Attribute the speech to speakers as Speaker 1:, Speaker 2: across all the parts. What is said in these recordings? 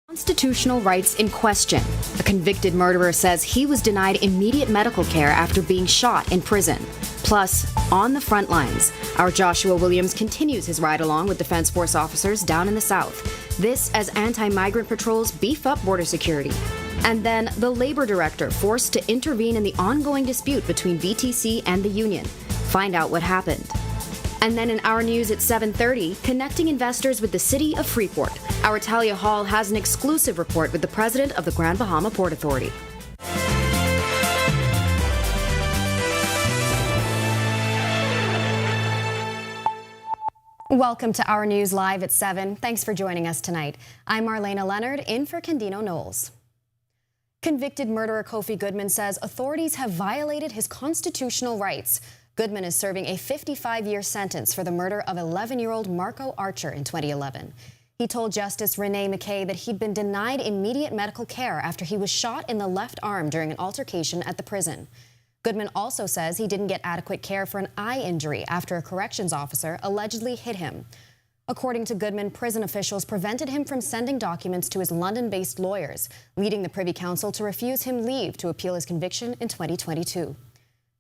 Speaker 1: Constitutional rights in question. A convicted murderer says he was denied immediate medical care after being shot in prison. Plus, on the front lines, our Joshua Williams continues his ride-along with Defense Force officers down in the South. This as anti-migrant patrols beef up border security. And then the labor director forced to intervene in the ongoing dispute between VTC and the union. Find out what happened. And then in Our News at 7:30, connecting investors with the city of Freeport. Our Talia Hall has an exclusive report with the president of the Grand Bahama Port Authority. Welcome to Our News Live at 7. Thanks for joining us tonight. I'm Marlena Leonard, in for Candino Knowles. Convicted murderer Kofi Goodman says authorities have violated his constitutional rights. Goodman is serving a 55-year sentence for the murder of 11-year-old Marco Archer in 2011. He told Justice Renee McKay that he'd been denied immediate medical care after he was shot in the left arm during an altercation at the prison. Goodman also says he didn't get adequate care for an eye injury after a corrections officer allegedly hit him. According to Goodman, prison officials prevented him from sending documents to his London-based lawyers, leading the Privy Council to refuse him leave to appeal his conviction in 2022.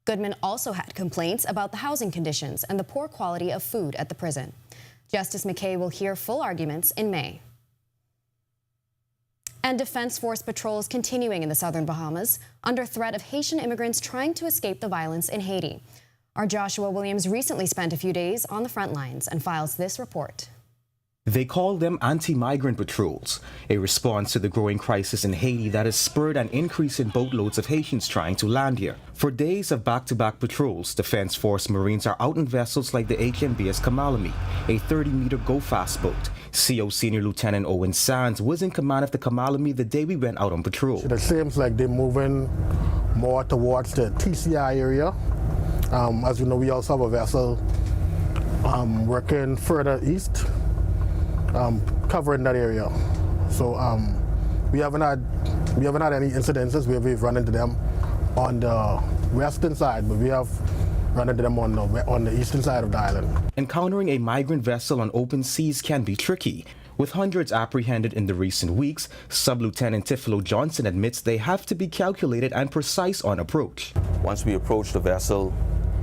Speaker 1: Goodman also had complaints about the housing conditions and the poor quality of food at the prison. Justice McKay will hear full arguments in May. And Defense Force patrols continuing in the southern Bahamas under threat of Haitian immigrants trying to escape the violence in Haiti. Our Joshua Williams recently spent a few days on the front lines and files this report.
Speaker 2: They call them anti-migrant patrols, a response to the growing crisis in Haiti that has spurred an increase in boatloads of Haitians trying to land here. For days of back-to-back patrols, Defense Force Marines are out in vessels like the HMBS Kamalami, a 30-meter go-fast boat. CO Senior Lieutenant Owen Sands was in command of the Kamalami the day we went out on patrol.
Speaker 3: It seems like they're moving more towards the TCI area. As you know, we also have a vessel working further east, covering that area. So we haven't had any incidences where we've run into them on the western side, but we have run into them on the eastern side of the island.
Speaker 2: Encountering a migrant vessel on open seas can be tricky. With hundreds apprehended in the recent weeks, Sub-Lieutenant Tiflo Johnson admits they have to be calculated and precise on approach.
Speaker 4: Once we approach the vessel,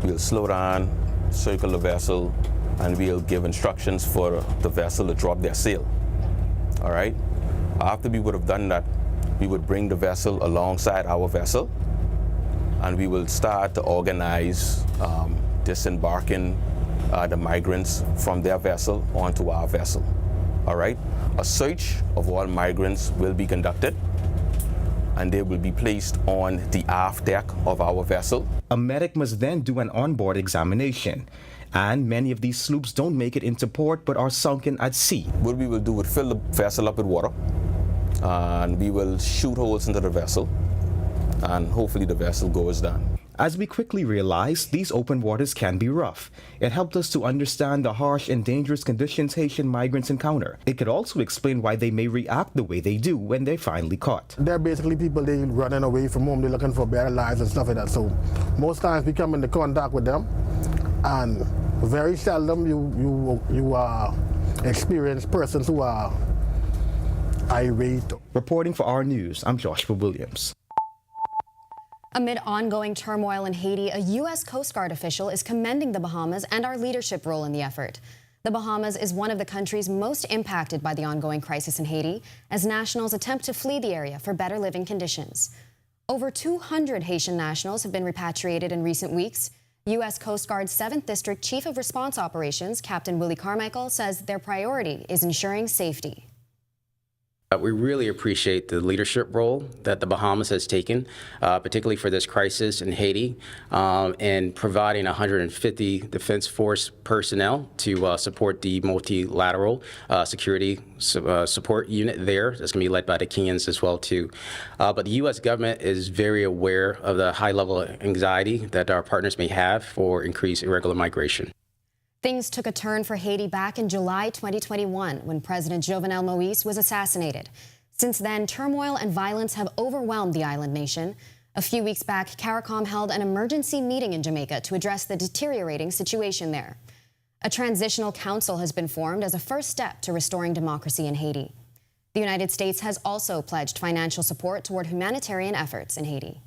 Speaker 4: we'll slow down, circle the vessel, and we'll give instructions for the vessel to drop their sail. All right? After we would have done that, we would bring the vessel alongside our vessel, and we will start to organize disembarking the migrants from their vessel onto our vessel. All right? A search of all migrants will be conducted, and they will be placed on the aft deck of our vessel.
Speaker 2: A medic must then do an onboard examination. And many of these sloops don't make it into port but are sunken at sea.
Speaker 4: What we will do is fill the vessel up with water, and we will shoot holes into the vessel, and hopefully the vessel goes down.
Speaker 2: As we quickly realized, these open waters can be rough. It helped us to understand the harsh and dangerous conditions Haitian migrants encounter. It could also explain why they may react the way they do when they're finally caught.
Speaker 3: They're basically people, they running away from home, they're looking for better lives and stuff like that. So most times we come into contact with them, and very seldom you experience persons who are irate.
Speaker 2: Reporting for Our News, I'm Joshua Williams.
Speaker 1: Amid ongoing turmoil in Haiti, a U.S. Coast Guard official is commending the Bahamas and our leadership role in the effort. The Bahamas is one of the countries most impacted by the ongoing crisis in Haiti, as nationals attempt to flee the area for better living conditions. Over 200 Haitian nationals have been repatriated in recent weeks. U.S. Coast Guard's 7th District Chief of Response Operations, Captain Willie Carmichael, says their priority is ensuring safety.
Speaker 5: We really appreciate the leadership role that the Bahamas has taken, particularly for this crisis in Haiti, and providing 150 Defense Force personnel to support the multilateral security support unit there. That's going to be led by the Kenyans as well, too. But the U.S. government is very aware of the high level of anxiety that our partners may have for increased irregular migration.
Speaker 1: Things took a turn for Haiti back in July 2021 when President Jovenel Moïse was assassinated. Since then, turmoil and violence have overwhelmed the island nation. A few weeks back, CARICOM held an emergency meeting in Jamaica to address the deteriorating situation there. A transitional council has been formed as a first step to restoring democracy in Haiti. The United States has also pledged financial support toward humanitarian efforts in Haiti.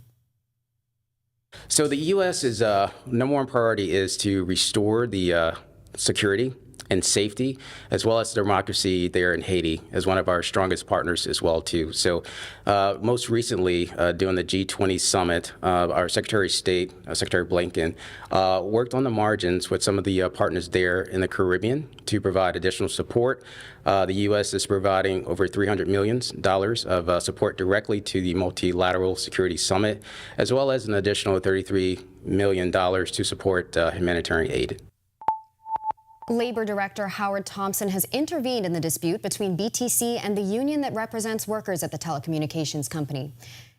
Speaker 5: So the U.S.'s number one priority is to restore the security and safety, as well as democracy there in Haiti, as one of our strongest partners as well, too. So most recently, during the G20 summit, our Secretary of State, Secretary Blinken, worked on the margins with some of the partners there in the Caribbean to provide additional support. The U.S. is providing over $300 million of support directly to the Multilateral Security Summit, as well as an additional $33 million to support humanitarian aid.
Speaker 1: Labor Director Howard Thompson has intervened in the dispute between BTC and the union that represents workers at the telecommunications company.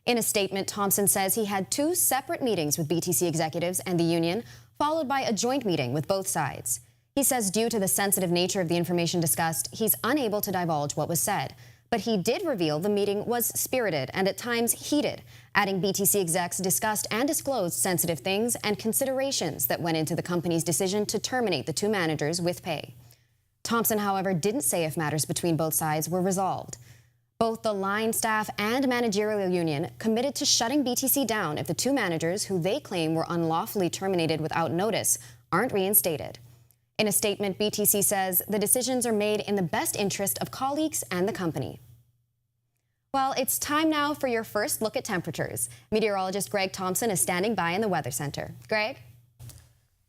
Speaker 1: In a statement, Thompson says he had 2 separate meetings with BTC executives and the union, followed by a joint meeting with both sides. He says due to the sensitive nature of the information discussed, he's unable to divulge what was said. But he did reveal the meeting was spirited and at times heated, adding BTC execs discussed and disclosed sensitive things and considerations that went into the company's decision to terminate the 2 managers with pay. Thompson, however, didn't say if matters between both sides were resolved. Both the line staff and managerial union committed to shutting BTC down if the 2 managers, who they claim were unlawfully terminated without notice, aren't reinstated. In a statement, BTC says the decisions are made in the best interest of colleagues and the company. Well, it's time now for your first look at temperatures. Meteorologist Greg Thompson is standing by in the Weather Center. Greg?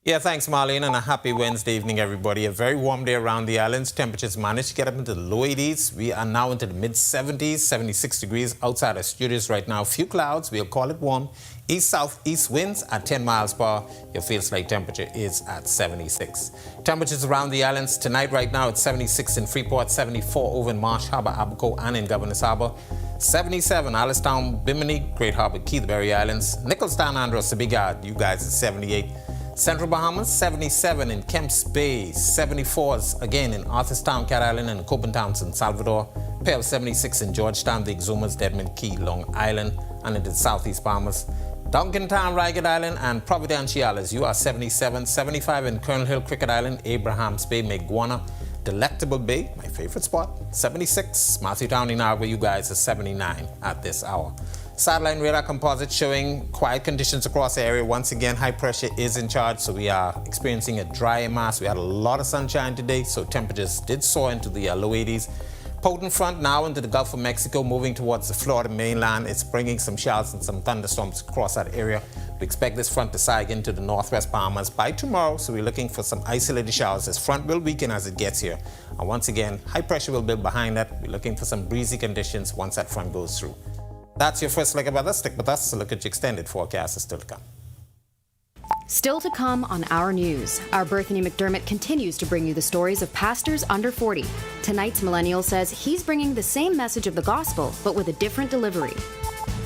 Speaker 6: Yeah, thanks, Marlene, and a happy Wednesday evening, everybody. A very warm day around the islands. Temperatures managed to get up into the low 80s. We are now into the mid-70s, 76 degrees outside our studios right now. Few clouds, we'll call it warm. East-southeast winds at 10 miles per hour. Your feels-like temperature is at 76. Temperatures around the islands tonight right now, it's 76 in Freeport, 74 over in Marsh Harbor, Abaco, and in Governor's Harbor. 77, Alistown, Bimini, Great Harbor, Keithbury Islands. Nicholstown, Andros, Bigard, you guys at 78. Central Bahamas, 77 in Kemps Bay, 74s again in Arthurstown, Cat Island, and Copentown, San Salvador. Pair of 76 in Georgetown, the Exumas, Deadman Key, Long Island, and into the Southeast Bahamas. Duncantown, Ragged Island, and Providenciales, you are 77, 75 in Colonel Hill, Cricket Island, Abrahams Bay, Meguana, Delectable Bay, my favorite spot, 76. Matthewtown in Agua, you guys are 79 at this hour. Satellite radar composite showing quiet conditions across the area. Once again, high pressure is in charge, so we are experiencing a dry mass. We had a lot of sunshine today, so temperatures did soar into the low 80s. Potent front now into the Gulf of Mexico, moving towards the Florida mainland. It's bringing some showers and some thunderstorms across that area. We expect this front to sag into the northwest Bahamas by tomorrow, so we're looking for some isolated showers. This front will weaken as it gets here. And once again, high pressure will build behind that. We're looking for some breezy conditions once that front goes through. That's your first look at weather. Stick with us to look at your extended forecast is still to come.
Speaker 1: Still to come on Our News, our Berthany McDermott continues to bring you the stories of pastors under 40. Tonight's millennial says he's bringing the same message of the gospel, but with a different delivery.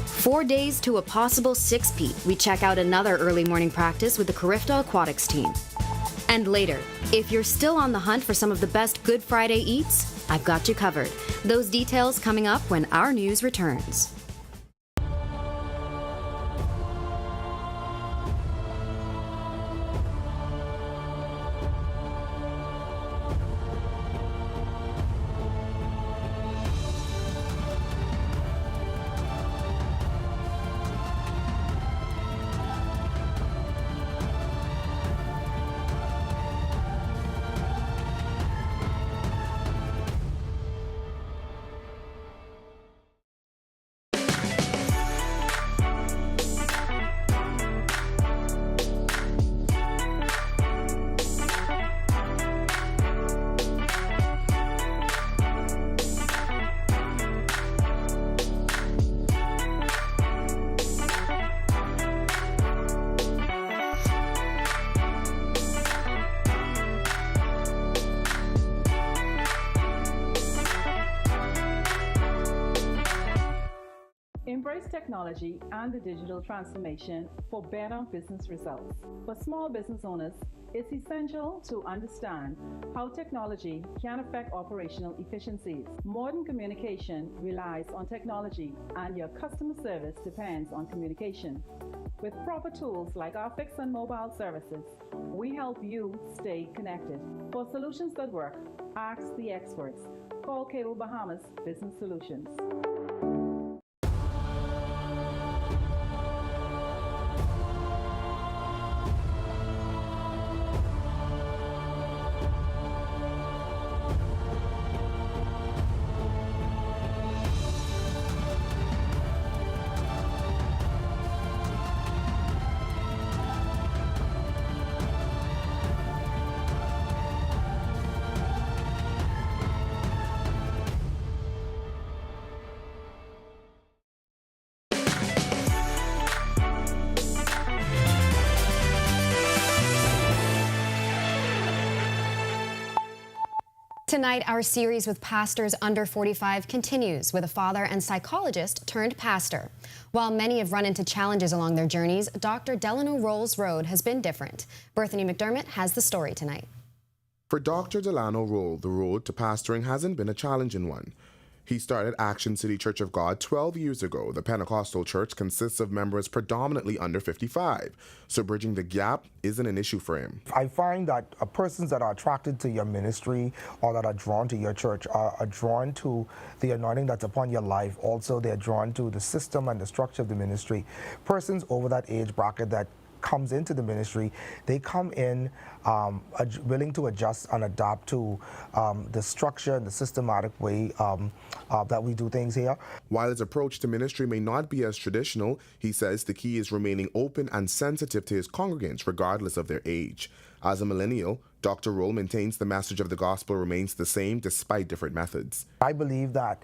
Speaker 1: 4 days to a possible 6-peat, we check out another early morning practice with the Carifta Aquatics team. And later, if you're still on the hunt for some of the best Good Friday eats, I've got you covered. Those details coming up when Our News returns.
Speaker 7: technology and the digital transformation for better business results. For small business owners, it's essential to understand how technology can affect operational efficiencies. Modern communication relies on technology, and your customer service depends on communication. With proper tools like our fixed and mobile services, we help you stay connected. For solutions that work, ask the experts. Call Cable Bahamas Business Solutions.
Speaker 1: Tonight, our series with pastors under 45 continues with a father and psychologist turned pastor. While many have run into challenges along their journeys, Dr. Delano Roll's road has been different. Bethany McDermott has the story tonight.
Speaker 8: For Dr. Delano Roll, the road to pastoring hasn't been a challenging one. He started Action City Church of God 12 years ago. The Pentecostal church consists of members predominantly under 55, so bridging the gap isn't an issue for him.
Speaker 9: I find that persons that are attracted to your ministry or that are drawn to your church are drawn to the anointing that's upon your life. Also, they're drawn to the system and the structure of the ministry. Persons over that age bracket that comes into the ministry, they come in willing to adjust and adapt to the structure and the systematic way that we do things here.
Speaker 8: While his approach to ministry may not be as traditional, he says the key is remaining open and sensitive to his congregants regardless of their age. As a millennial, Dr. Roll maintains the message of the gospel remains the same despite different methods.
Speaker 9: I believe that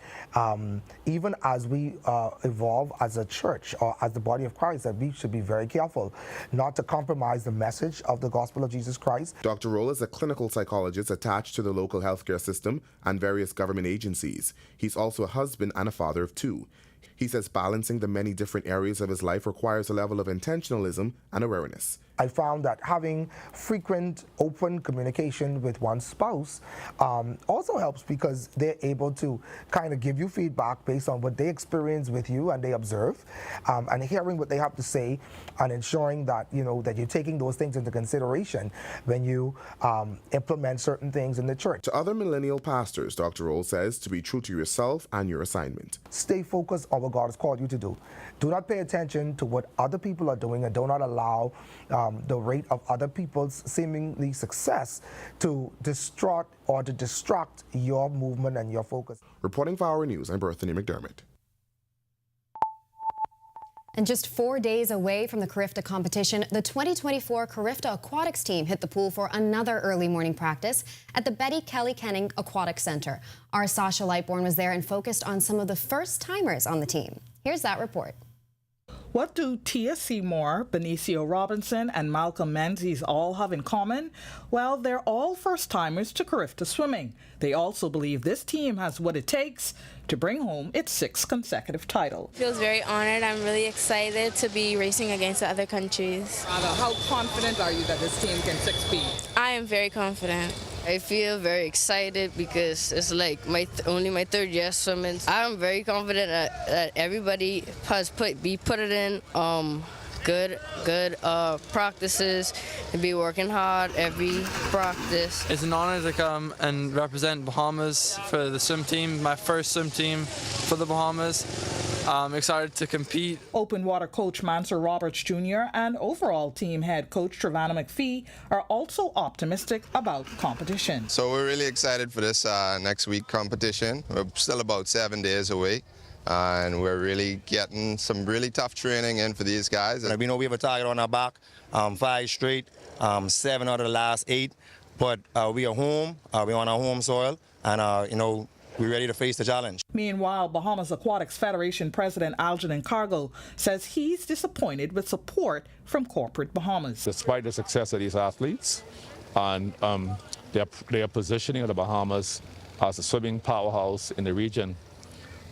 Speaker 9: even as we evolve as a church or as the body of Christ, that we should be very careful not to compromise the message of the gospel of Jesus Christ.
Speaker 8: Dr. Roll is a clinical psychologist attached to the local healthcare system and various government agencies. He's also a husband and a father of two. He says balancing the many different areas of his life requires a level of intentionalism and awareness.
Speaker 9: I found that having frequent, open communication with one's spouse also helps because they're able to kind of give you feedback based on what they experience with you and they observe, and hearing what they have to say and ensuring that, you know, that you're taking those things into consideration when you implement certain things in the church.
Speaker 8: To other millennial pastors, Dr. Roll says to be true to yourself and your assignment.
Speaker 9: Stay focused on what God has called you to do. Do not pay attention to what other people are doing, and do not allow the rate of other people's seemingly success to distract your movement and your focus.
Speaker 8: Reporting for Our News, I'm Bethany McDermott.
Speaker 1: And just 4 days away from the Carifta competition, the 2024 Carifta Aquatics team hit the pool for another early morning practice at the Betty Kelly Kenning Aquatics Center. Our Sasha Lightbourne was there and focused on some of the first-timers on the team. Here's that report.
Speaker 10: What do Tia Seymour, Benicio Robinson, and Malcolm Menzies all have in common? Well, they're all first-timers to Carifta swimming. They also believe this team has what it takes to bring home its 6th consecutive title.
Speaker 11: Feels very honored. I'm really excited to be racing against the other countries.
Speaker 10: How confident are you that this team can succeed?
Speaker 11: I am very confident.
Speaker 12: I feel very excited because it's like only my 3rd year swimming. I'm very confident that everybody has put it in good practices and be working hard every practice.
Speaker 13: It's an honor to come and represent Bahamas for the swim team, my first swim team for the Bahamas. I'm excited to compete.
Speaker 10: Open water coach Mansur Roberts Jr. and overall team head coach Trevana McPhee are also optimistic about competition.
Speaker 14: So we're really excited for this next week competition. We're still about 7 days away. And we're really getting some really tough training in for these guys.
Speaker 15: We know we have a target on our back, 5 straight, 7 out of the last 8. But we are home, we're on our home soil, and you know, we're ready to face the challenge.
Speaker 10: Meanwhile, Bahamas Aquatics Federation President Algernon Cargill says he's disappointed with support from corporate Bahamas.
Speaker 16: Despite the success of these athletes and their positioning of the Bahamas as a swimming powerhouse in the region,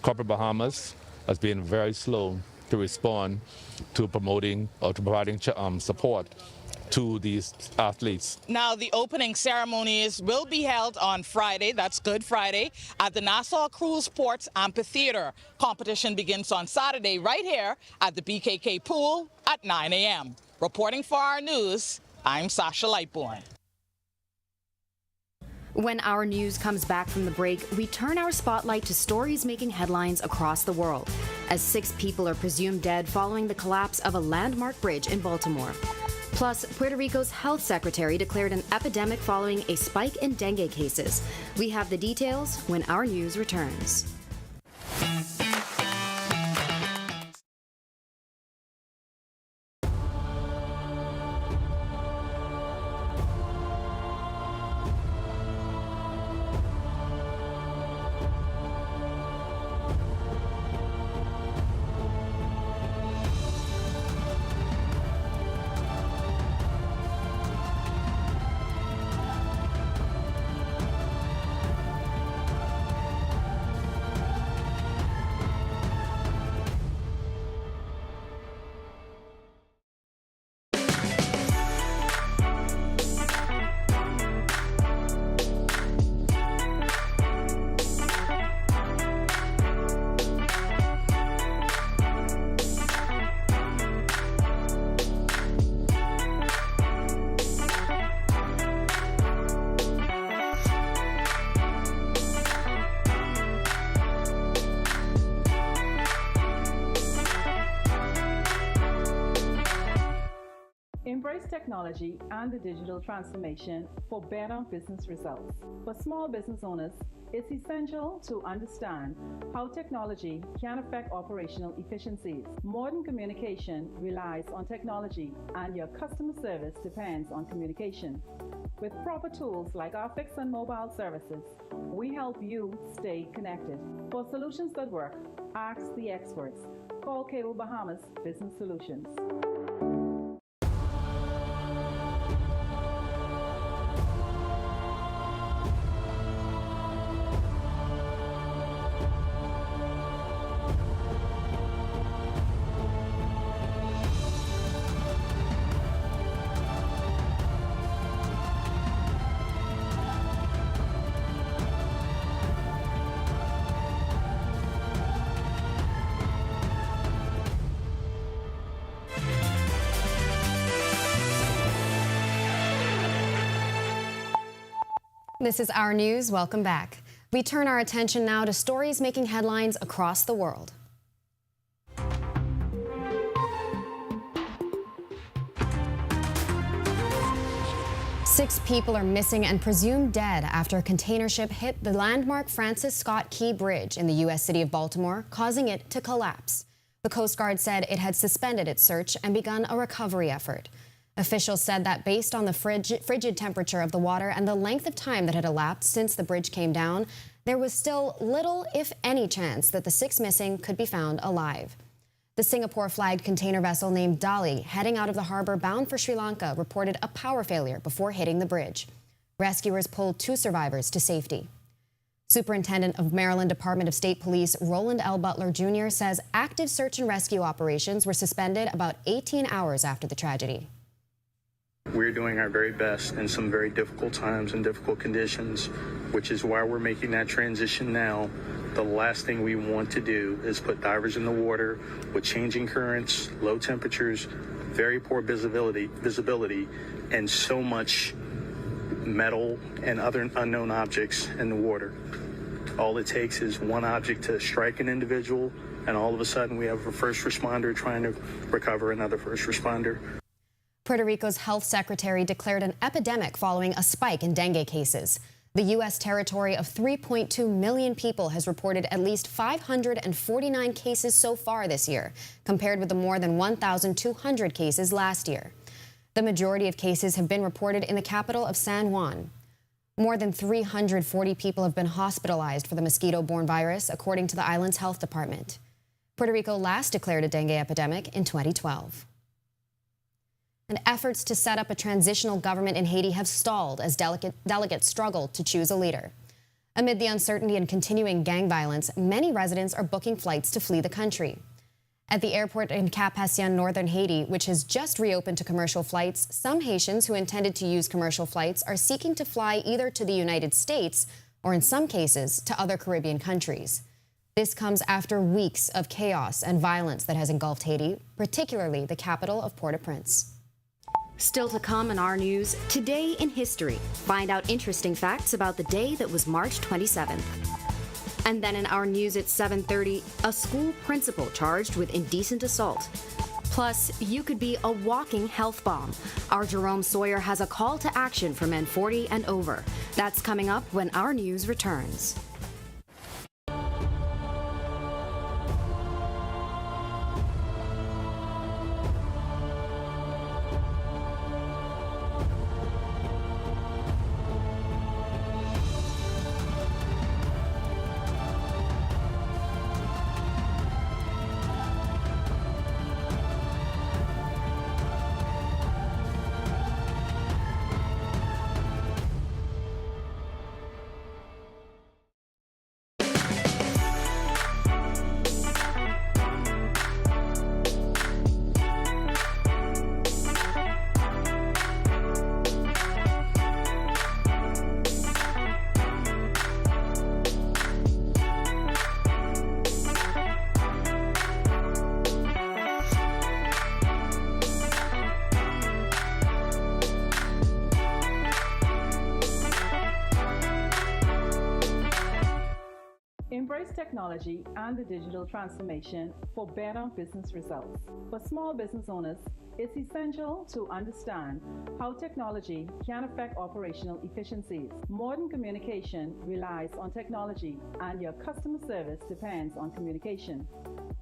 Speaker 16: corporate Bahamas has been very slow to respond to promoting or to providing support to these athletes.
Speaker 10: Now, the opening ceremonies will be held on Friday, that's Good Friday, at the Nassau Cruise Ports Amphitheater. Competition begins on Saturday right here at the BKK Pool at 9 a.m. Reporting for Our News, I'm Sasha Lightbourne.
Speaker 1: When Our News comes back from the break, we turn our spotlight to stories making headlines across the world, as 6 people are presumed dead following the collapse of a landmark bridge in Baltimore. Plus, Puerto Rico's health secretary declared an epidemic following a spike in dengue cases. We have the details when Our News returns.
Speaker 7: Embrace technology and the digital transformation for better business results. For small business owners, it's essential to understand how technology can affect operational efficiencies. Modern communication relies on technology, and your customer service depends on communication. With proper tools like our fixed and mobile services, we help you stay connected. For solutions that work, ask the experts. Call Cable Bahamas Business Solutions.
Speaker 1: This is Our News. Welcome back. We turn our attention now to stories making headlines across the world. Six people are missing and presumed dead after a container ship hit the landmark Francis Scott Key Bridge in the U.S. city of Baltimore, causing it to collapse. The Coast Guard said it had suspended its search and begun a recovery effort. Officials said that based on the frigid temperature of the water and the length of time that had elapsed since the bridge came down, there was still little, if any, chance that the 6 missing could be found alive. The Singapore-flagged container vessel named Dali, heading out of the harbor bound for Sri Lanka, reported a power failure before hitting the bridge. Rescuers pulled 2 survivors to safety. Superintendent of Maryland Department of State Police Roland L. Butler Jr. says active search and rescue operations were suspended about 18 hours after the tragedy.
Speaker 17: We're doing our very best in some very difficult times and difficult conditions, which is why we're making that transition now. The last thing we want to do is put divers in the water with changing currents, low temperatures, very poor visibility, and so much metal and other unknown objects in the water. All it takes is one object to strike an individual, and all of a sudden we have a first responder trying to recover another first responder.
Speaker 1: Puerto Rico's health secretary declared an epidemic following a spike in dengue cases. The U.S. territory of 3.2 million people has reported at least 549 cases so far this year, compared with the more than 1,200 cases last year. The majority of cases have been reported in the capital of San Juan. More than 340 people have been hospitalized for the mosquito-borne virus, according to the island's health department. Puerto Rico last declared a dengue epidemic in 2012. And efforts to set up a transitional government in Haiti have stalled as delegates struggle to choose a leader. Amid the uncertainty and continuing gang violence, many residents are booking flights to flee the country. At the airport in Cap-Haitien, northern Haiti, which has just reopened to commercial flights, some Haitians who intended to use commercial flights are seeking to fly either to the United States or, in some cases, to other Caribbean countries. This comes after weeks of chaos and violence that has engulfed Haiti, particularly the capital of Port-au-Prince.
Speaker 18: Still to come in our news, today in history. Find out interesting facts about the day that was March 27th. And then in our news at 7:30, a school principal charged with indecent assault. Plus, you could be a walking health bomb. Our Jerome Sawyer has a call to action for men 40 and over. That's coming up when our news returns.
Speaker 7: Embrace technology and the digital transformation for better business results. For small business owners, it's essential to understand how technology can affect operational efficiencies. Modern communication relies on technology, and your customer service depends on communication.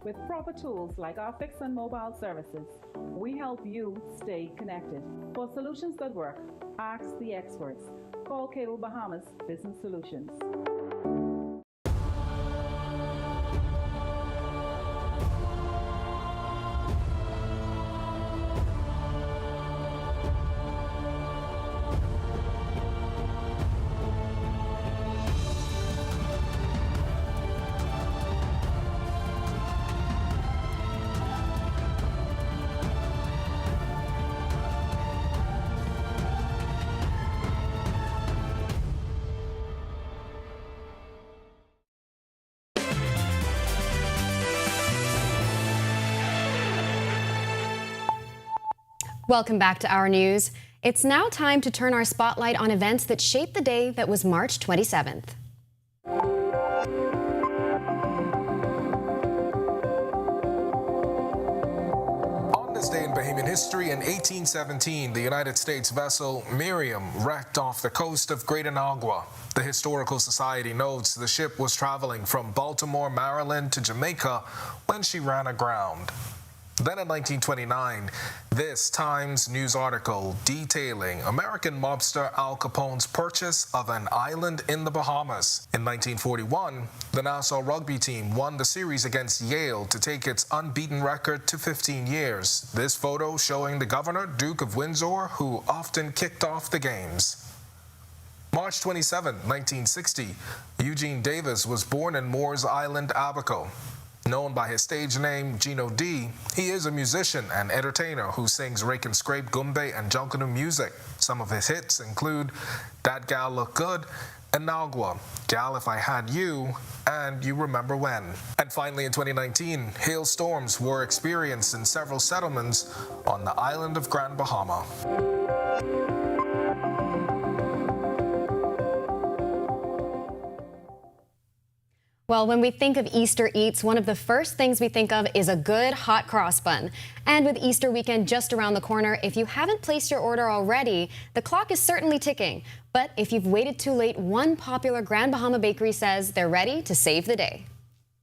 Speaker 7: With proper tools like our fixed and mobile services, we help you stay connected. For solutions that work, ask the experts. Call Cable Bahamas Business Solutions.
Speaker 1: Welcome back to Our News. It's now time to turn our spotlight on events that shaped the day that was March 27th.
Speaker 19: On this day in Bahamian history, in 1817, the United States vessel Miriam wrecked off the coast of Great Anagua. The Historical Society notes the ship was traveling from Baltimore, Maryland to Jamaica when she ran aground. Then in 1929, this Times News article detailing American mobster Al Capone's purchase of an island in the Bahamas. In 1941, the Nassau rugby team won the series against Yale to take its unbeaten record to 15 years. This photo showing the governor, Duke of Windsor, who often kicked off the games. March 27, 1960, Eugene Davis was born in Moores Island, Abaco. Known by his stage name Gino D, he is a musician and entertainer who sings rake and scrape, gumbe, and junkanu music. Some of his hits include That Gal Look Good, Anagua, Gal If I Had You, and You Remember When. And finally in 2019, hailstorms were experienced in several settlements on the island of Grand Bahama.
Speaker 1: Well, when we think of Easter eats, one of the first things we think of is a good hot cross bun. And with Easter weekend just around the corner, if you haven't placed your order already, the clock is certainly ticking. But if you've waited too late, one popular Grand Bahama bakery says they're ready to save the day.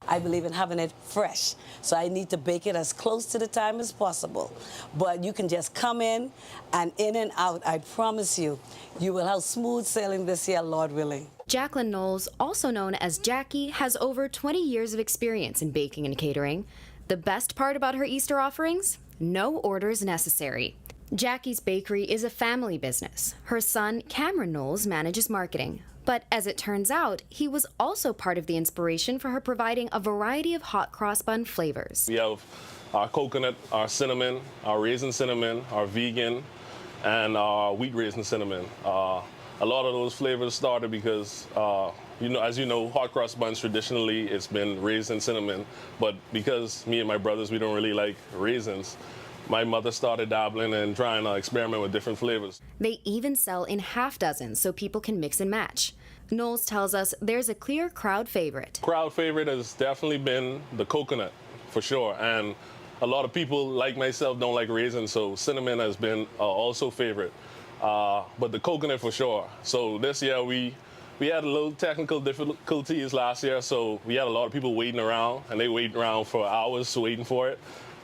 Speaker 20: I believe in having it fresh, so I need to bake it as close to the time as possible. But you can just come in and out. I promise you, you will have smooth sailing this year, Lord willing.
Speaker 18: Jacqueline Knowles, also known as Jackie, has over 20 years of experience in baking and catering. The best part about her Easter offerings? No orders necessary. Jackie's Bakery is a family business. Her son, Cameron Knowles, manages marketing. But as it turns out, he was also part of the inspiration for her providing a variety of hot cross bun flavors.
Speaker 21: We have our coconut, our cinnamon, our raisin cinnamon, our vegan, and our wheat raisin cinnamon. A lot of those flavors started because, as you know, hot cross buns traditionally it's been raisin cinnamon, but because me and my brothers, we don't really like raisins, my mother started dabbling and trying to experiment with different flavors.
Speaker 18: They even sell in half dozens so people can mix and match. Knowles tells us there's a clear crowd favorite.
Speaker 21: Crowd favorite has definitely been the coconut, for sure, and a lot of people like myself don't like raisins, so cinnamon has been also favorite. But the coconut for sure. So this year we had a little technical difficulties last year, so we had a lot of people waiting around, and they wait around for hours waiting for it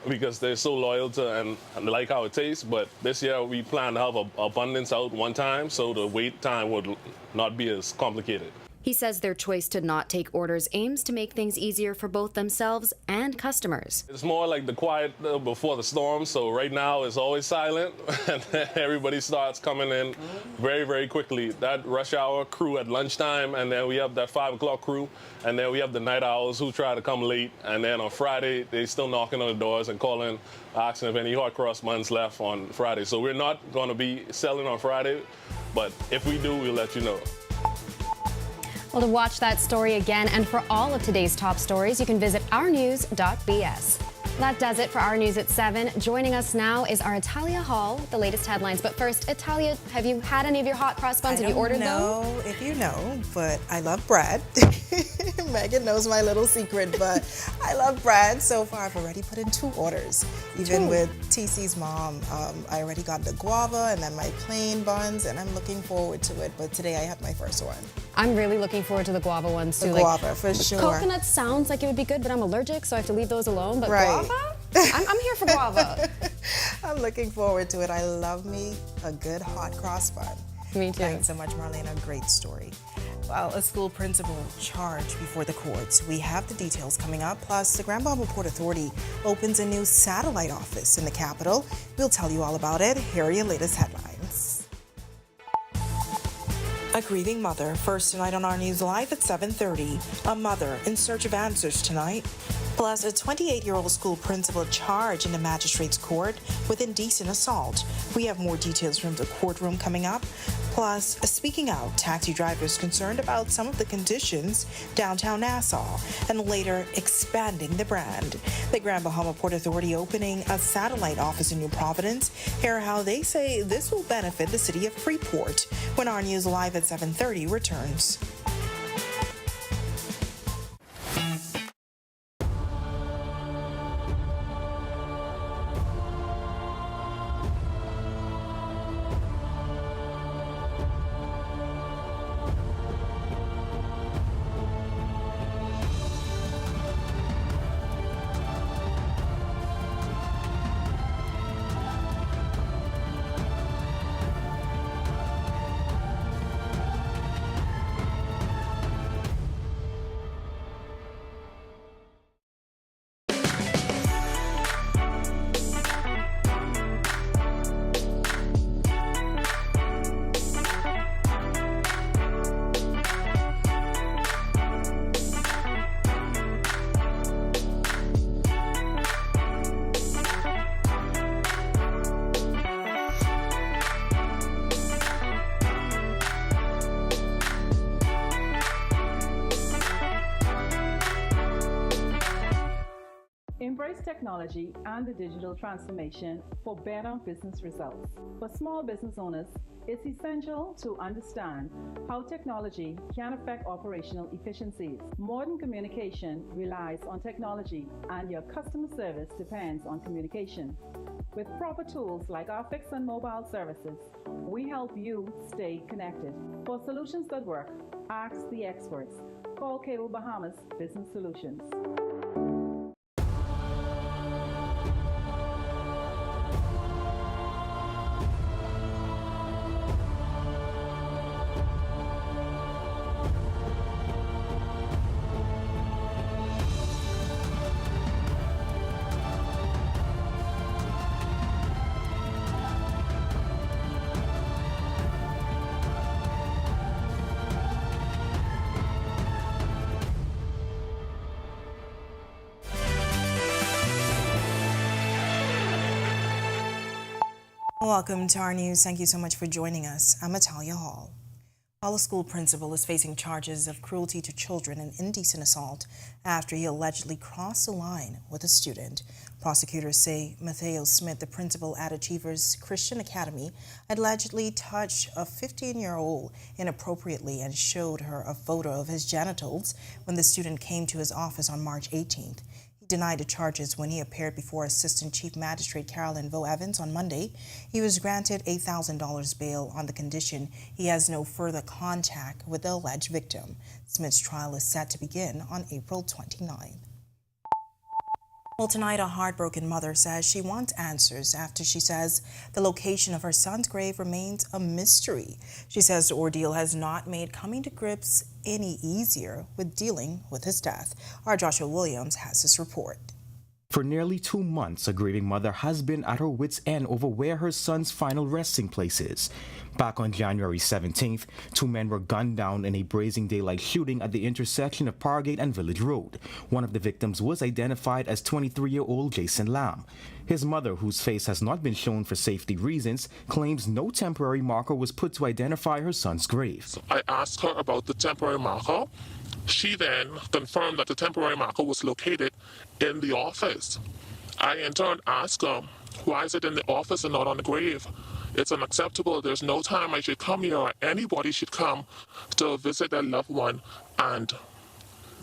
Speaker 21: because they're so loyal to and like how it tastes. But this year we plan to have abundance out one time, so the wait time would not be as complicated.
Speaker 18: He says their choice to not take orders aims to make things easier for both themselves and customers.
Speaker 21: It's more like the quiet before the storm, so right now it's always silent and everybody starts coming in very, very quickly. That rush hour crew at lunchtime, and then we have that 5 o'clock crew, and then we have the night owls who try to come late, and then on Friday they still knocking on the doors and calling, asking if any hot cross buns left on Friday. So we're not going to be selling on Friday, but if we do, we'll let you know.
Speaker 1: Well, to watch that story again and for all of today's top stories, you can visit ournews.bs. That does it for Our News at 7. Joining us now is our Italia Hall, the latest headlines. But first, Italia, have you had any of your hot cross buns? Have you ordered them?
Speaker 22: I don't know if you know, but I love bread. Megan knows my little secret, but I love bread. So far, I've already put in 2 orders. Even with TC's mom, I already got the guava and then my plain buns, and I'm looking forward to it. But today I have my first one.
Speaker 1: I'm really looking forward to the guava ones too.
Speaker 22: The guava, for sure.
Speaker 1: Coconut sounds like it would be good, but I'm allergic, so I have to leave those alone. But
Speaker 22: right.
Speaker 1: Guava? I'm here for guava.
Speaker 22: I'm looking forward to it. I love me a good hot cross bun.
Speaker 1: Me too.
Speaker 22: Thanks so much, Marlena. Great story. Well, a school principal charged before the courts. We have the details coming up. Plus, the Grand Bahama Port Authority opens a new satellite office in the capital. We'll tell you all about it. Here are your latest headlines. A grieving mother, first tonight on Our News Live at 7:30. A mother in search of answers tonight. Plus, a 28-year-old school principal charged in a magistrate's court with indecent assault. We have more details from the courtroom coming up. Plus, speaking out, taxi drivers concerned about some of the conditions downtown Nassau, and later expanding the brand. The Grand Bahama Port Authority opening a satellite office in New Providence. Hear how they say this will benefit the city of Freeport when Our News Live at 7:30 returns.
Speaker 7: Embrace technology and the digital transformation for better business results. For small business owners, it's essential to understand how technology can affect operational efficiencies. Modern communication relies on technology, and your customer service depends on communication. With proper tools like our fixed and mobile services, we help you stay connected. For solutions that work, ask the experts. Call Cable Bahamas Business Solutions.
Speaker 22: Welcome to our news. Thank you so much for joining us. I'm Natalia Hall. While a school principal is facing charges of cruelty to children and indecent assault after he allegedly crossed the line with a student, prosecutors say Mateo Smith, the principal at Achievers Christian Academy, allegedly touched a 15-year-old inappropriately and showed her a photo of his genitals when the student came to his office on March 18th. He denied the charges when he appeared before Assistant Chief Magistrate Carolyn Vo Evans on Monday. He was granted $8,000 bail on the condition he has no further contact with the alleged victim. Smith's trial is set to begin on April 29th. Well, tonight, a heartbroken mother says she wants answers after she says the location of her son's grave remains a mystery. She says the ordeal has not made coming to grips any easier with dealing with his death. Our Joshua Williams has this report.
Speaker 2: For nearly 2 months, a grieving mother has been at her wit's end over where her son's final resting place is. Back on January 17th, 2 men were gunned down in a brazen daylight shooting at the intersection of Pargate and Village Road. One of the victims was identified as 23-year-old Jason Lamb. His mother, whose face has not been shown for safety reasons, claims no temporary marker was put to identify her son's grave.
Speaker 3: I asked her about the temporary marker. She then confirmed that the temporary marker was located in the office. I in turn asked her, why is it in the office and not on the grave? It's unacceptable. There's no time I should come here or anybody should come to visit their loved one and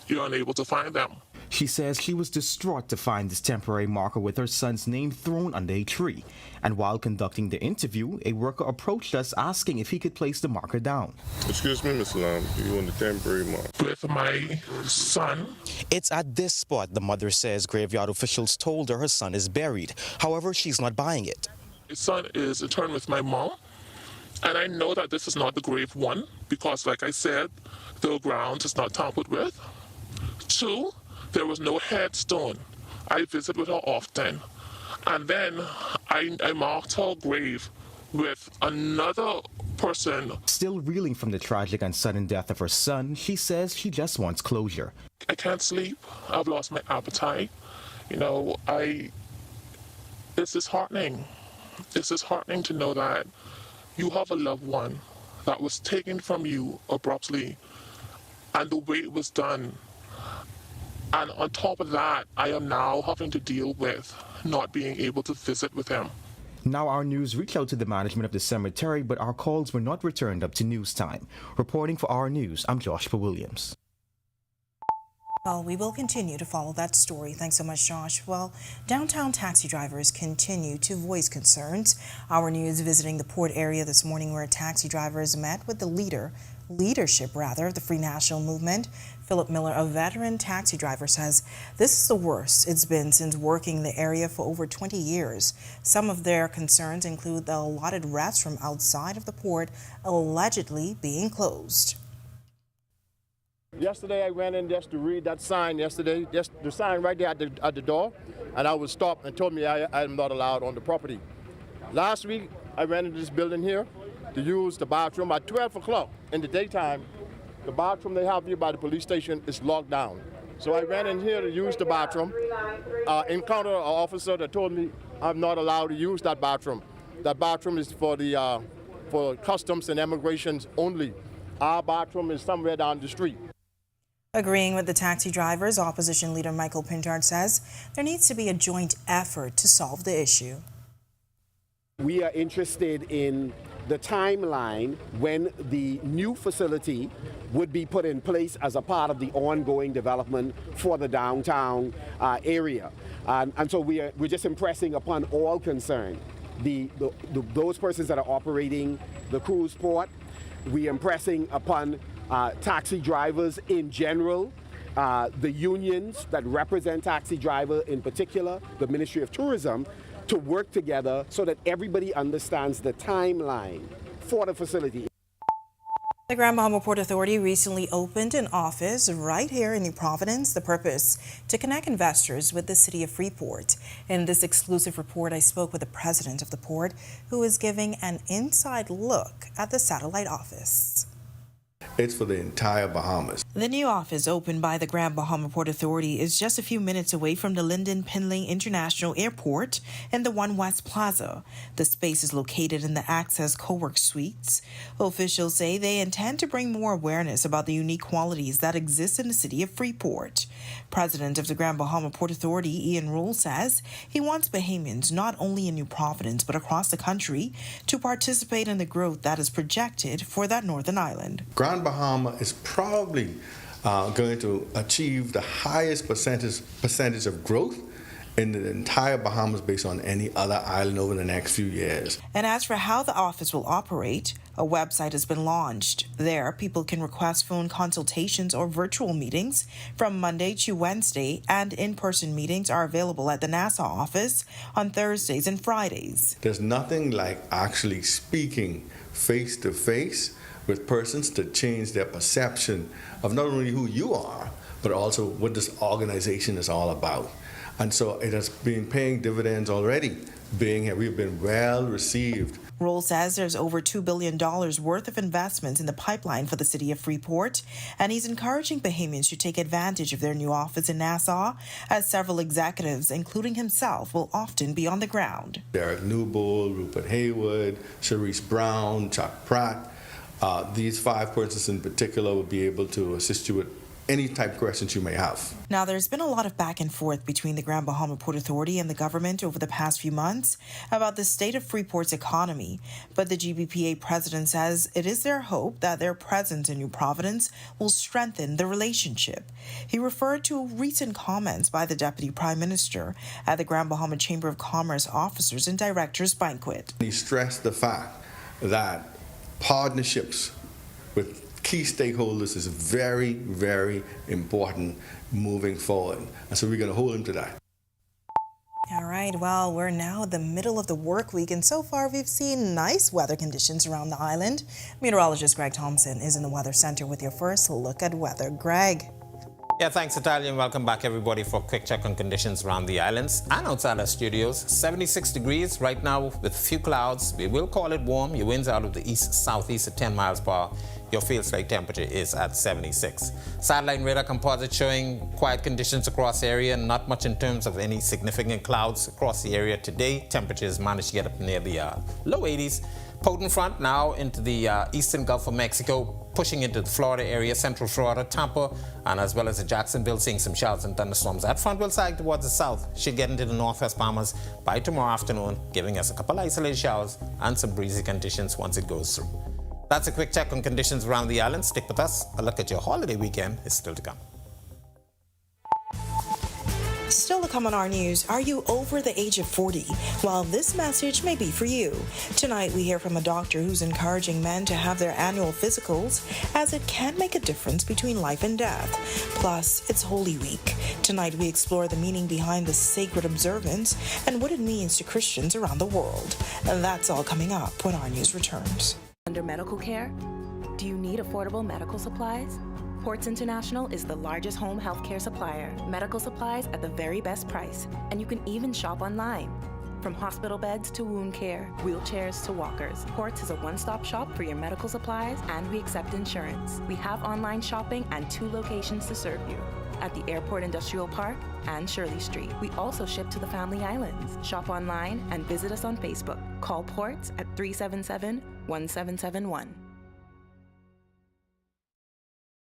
Speaker 3: you're unable to find them.
Speaker 2: She says she was distraught to find this temporary marker with her son's name thrown under a tree. And while conducting the interview, a worker approached us asking if he could place the marker down.
Speaker 3: Excuse me, Miss Lamb, you on the temporary marker? With my son.
Speaker 2: It's at this spot, the mother says graveyard officials told her son is buried. However, she's not buying it.
Speaker 3: My son is interned with my mom, and I know that this is not the grave, one, because like I said, the ground is not tampered with. 2, there was no headstone. I visit with her often. And then I marked her grave with another person.
Speaker 2: Still reeling from the tragic and sudden death of her son, she says she just wants closure.
Speaker 3: I can't sleep. I've lost my appetite. You know, it's disheartening. It's disheartening to know that you have a loved one that was taken from you abruptly and the way it was done. And on top of that, I am now having to deal with not being able to visit with him.
Speaker 2: Now Our News reached out to the management of the cemetery, but our calls were not returned up to news time. Reporting for Our News, I'm Joshua Williams.
Speaker 22: Well, we will continue to follow that story. Thanks so much, Josh. Well, downtown taxi drivers continue to voice concerns. Our News visiting the port area this morning where taxi drivers met with the leadership of the Free National Movement. Philip Miller, a veteran taxi driver, says this is the worst it's been since working the area for over 20 years. Some of their concerns include the allotted restroom outside of the port allegedly being closed.
Speaker 4: Yesterday I went in just to read that sign yesterday, just the sign right there at the door, and I was stopped and told me I am not allowed on the property. Last week I went into this building here to use the bathroom at 12 o'clock in the daytime. The bathroom they have here by the police station is locked down. So I went in here to use the bathroom, encountered an officer that told me I'm not allowed to use that bathroom. That bathroom is for the for customs and immigrations only. Our bathroom is somewhere down the street.
Speaker 22: Agreeing with the taxi drivers, opposition leader Michael Pintard says there needs to be a joint effort to solve the issue.
Speaker 23: We are interested in the timeline when the new facility would be put in place as a part of the ongoing development for the downtown area. And so we're just impressing upon all concerned, those persons that are operating the cruise port. We're impressing upon taxi drivers in general, the unions that represent taxi drivers in particular, the Ministry of Tourism, to work together so that everybody understands the timeline for the facility.
Speaker 22: The Grand Bahama Port Authority recently opened an office right here in New Providence. The purpose, to connect investors with the city of Freeport. In this exclusive report, I spoke with the president of the port, who is giving an inside look at the satellite office.
Speaker 5: It's for the entire Bahamas.
Speaker 22: The new office opened by the Grand Bahama Port Authority is just a few minutes away from the Lyndon Pinley International Airport in the One West Plaza. The space is located in the Access Co-work Suites. Officials say they intend to bring more awareness about the unique qualities that exist in the city of Freeport. President of the Grand Bahama Port Authority, Ian Rule, says he wants Bahamians not only in New Providence but across the country to participate in the growth that is projected for that northern island.
Speaker 5: Grand Bahama is probably going to achieve the highest percentage of growth in the entire Bahamas based on any other island over the next few years.
Speaker 22: And as for how the office will operate, a website has been launched. There, people can request phone consultations or virtual meetings from Monday to Wednesday, and in-person meetings are available at the Nassau office on Thursdays and Fridays.
Speaker 5: There's nothing like actually speaking face-to-face with persons to change their perception of not only who you are, but also what this organization is all about. And so it has been paying dividends already. Being here, we've been well received.
Speaker 22: Roll says there's over $2 billion worth of investments in the pipeline for the city of Freeport, and he's encouraging Bahamians to take advantage of their new office in Nassau, as several executives, including himself, will often be on the ground.
Speaker 5: Derek Newbold, Rupert Haywood, Sharice Brown, Chuck Pratt. These 5 persons in particular will be able to assist you with any type of questions you may have.
Speaker 22: Now, there's been a lot of back and forth between the Grand Bahama Port Authority and the government over the past few months about the state of Freeport's economy, but the GBPA president says it is their hope that their presence in New Providence will strengthen the relationship. He referred to recent comments by the Deputy Prime Minister at the Grand Bahama Chamber of Commerce Officers and Directors Banquet.
Speaker 5: He stressed the fact that partnerships with key stakeholders is very, very important moving forward. And so we're going to hold him to that.
Speaker 22: All right, well, we're now in the middle of the work week, and so far we've seen nice weather conditions around the island. Meteorologist Greg Thompson is in the Weather Center with your first look at weather. Greg.
Speaker 6: Yeah, thanks, Natalia, and welcome back, everybody, for a quick check on conditions around the islands and outside our studios. 76 degrees right now with a few clouds. We will call it warm. Your winds out of the east-southeast at 10 miles per hour. Your field-like temperature is at 76. Satellite radar composite showing quiet conditions across the area, not much in terms of any significant clouds across the area today. Temperatures managed to get up near the low 80s. Potent front now into the eastern Gulf of Mexico, pushing into the Florida area, central Florida, Tampa, and as well as the Jacksonville, seeing some showers and thunderstorms. That front will sag towards the south, should get into the northwest Bahamas by tomorrow afternoon, giving us a couple isolated showers and some breezy conditions once it goes through. That's a quick check on conditions around the island. Stick with us. A look at your holiday weekend is still to come.
Speaker 22: Still to come on our news, are you over the age of 40? Well, this message may be for you. Tonight, we hear from a doctor who's encouraging men to have their annual physicals, as it can make a difference between life and death. Plus, it's Holy Week. Tonight, we explore the meaning behind the sacred observance and what it means to Christians around the world. And that's all coming up when our news returns.
Speaker 9: Under medical care? Do you need affordable medical supplies? Ports International is the largest home healthcare supplier. Medical supplies at the very best price, and you can even shop online. From hospital beds to wound care, wheelchairs to walkers, Ports is a one-stop shop for your medical supplies, and we accept insurance. We have online shopping and 2 locations to serve you, at the Airport Industrial Park and Shirley Street. We also ship to the Family Islands. Shop online and visit us on Facebook. Call Ports at 377-1771.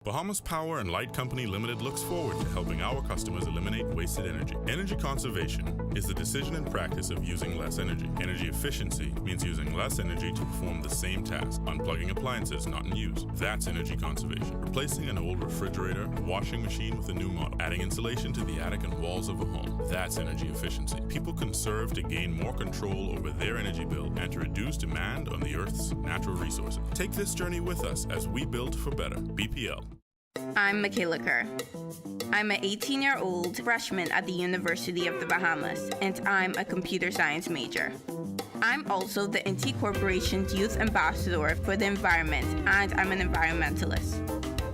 Speaker 24: Bahamas Power and Light Company Limited looks forward to helping our customers eliminate wasted energy. Energy conservation is the decision and practice of using less energy. Energy efficiency means using less energy to perform the same task, unplugging appliances not in use. That's energy conservation. Replacing an old refrigerator, washing machine with a new model, adding insulation to the attic and walls of a home. That's energy efficiency. People conserve to gain more control over their energy bill and to reduce demand on the Earth's natural resources. Take this journey with us as we build for better. BPL.
Speaker 25: I'm Michaela Kerr. I'm an 18-year-old freshman at the University of the Bahamas, and I'm a computer science major. I'm also the NT Corporation's Youth Ambassador for the Environment, and I'm an environmentalist.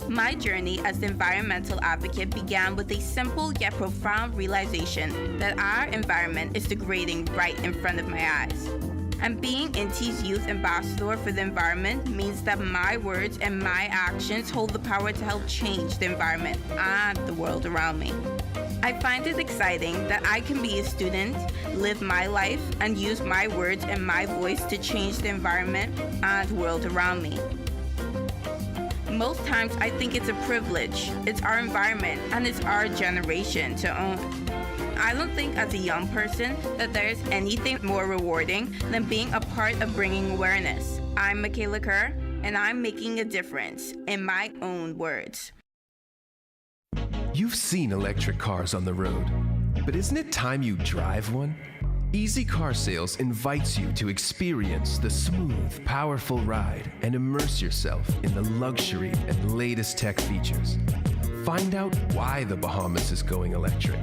Speaker 25: My journey as the environmental advocate began with a simple yet profound realization that our environment is degrading right in front of my eyes. And being NT's youth ambassador for the environment means that my words and my actions hold the power to help change the environment and the world around me. I find it exciting that I can be a student, live my life, and use my words and my voice to change the environment and world around me. Most times I think it's a privilege. It's our environment and it's our generation to own. I don't think as a young person that there's anything more rewarding than being a part of bringing awareness. I'm Michaela Kerr, and I'm making a difference in my own words.
Speaker 8: You've seen electric cars on the road, but isn't it time you drive one? Easy Car Sales invites you to experience the smooth, powerful ride and immerse yourself in the luxury and latest tech features. Find out why the Bahamas is going electric.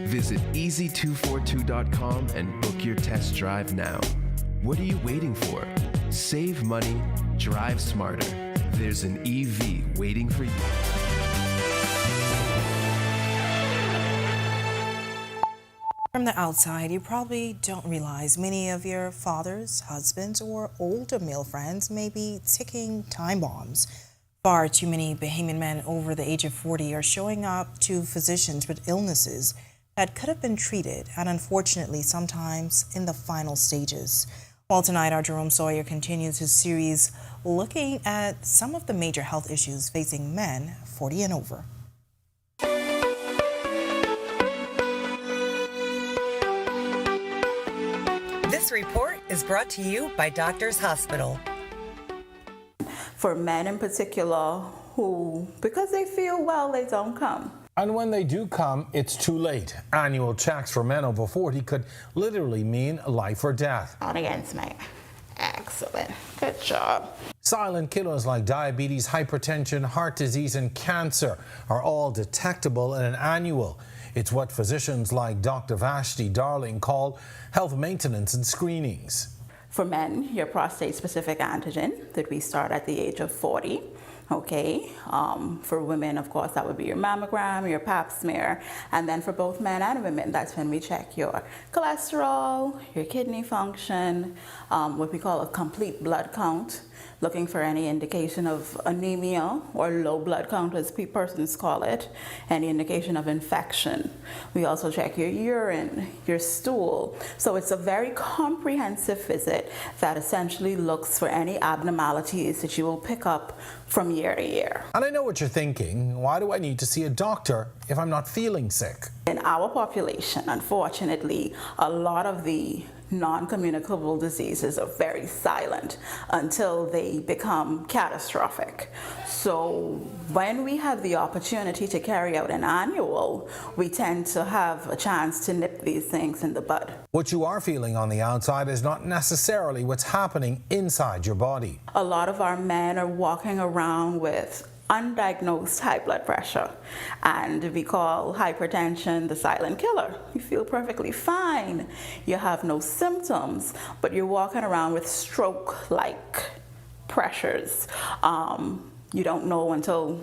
Speaker 8: Visit easy242.com and book your test drive now. What are you waiting for? Save money, drive smarter. There's an EV waiting for you.
Speaker 22: From the outside, you probably don't realize many of your fathers, husbands, or older male friends may be ticking time bombs. Far too many Bahamian men over the age of 40 are showing up to physicians with illnesses that could have been treated, and unfortunately sometimes in the final stages. Well, tonight our Jerome Sawyer continues his series looking at some of the major health issues facing men 40 and over.
Speaker 11: This report is brought to you by Doctors Hospital.
Speaker 12: For men in particular who, because they feel well, they don't come.
Speaker 13: And when they do come, it's too late. Annual checks for men over 40 could literally mean life or death.
Speaker 12: On against me. Excellent. Good job.
Speaker 13: Silent killers like diabetes, hypertension, heart disease, and cancer are all detectable in an annual. It's what physicians like Dr. Vashti Darling call health maintenance and screenings.
Speaker 12: For men, your prostate-specific antigen that we start at the age of 40. Okay, for women, of course, that would be your mammogram, your pap smear, and then for both men and women, that's when we check your cholesterol, your kidney function, what we call a complete blood count, looking for any indication of anemia or low blood count, as persons call it, any indication of infection. We also check your urine, your stool. So it's a very comprehensive visit that essentially looks for any abnormalities that you will pick up from year to year.
Speaker 13: And I know what you're thinking. Why do I need to see a doctor if I'm not feeling sick?
Speaker 12: In our population, unfortunately, a lot of the non-communicable diseases are very silent until they become catastrophic. So when we have the opportunity to carry out an annual, we tend to have a chance to nip these things in the bud.
Speaker 13: What you are feeling on the outside is not necessarily what's happening inside your body.
Speaker 12: A lot of our men are walking around with undiagnosed high blood pressure, and we call hypertension the silent killer. You feel perfectly fine, you have no symptoms, but you're walking around with stroke-like pressures. You don't know until,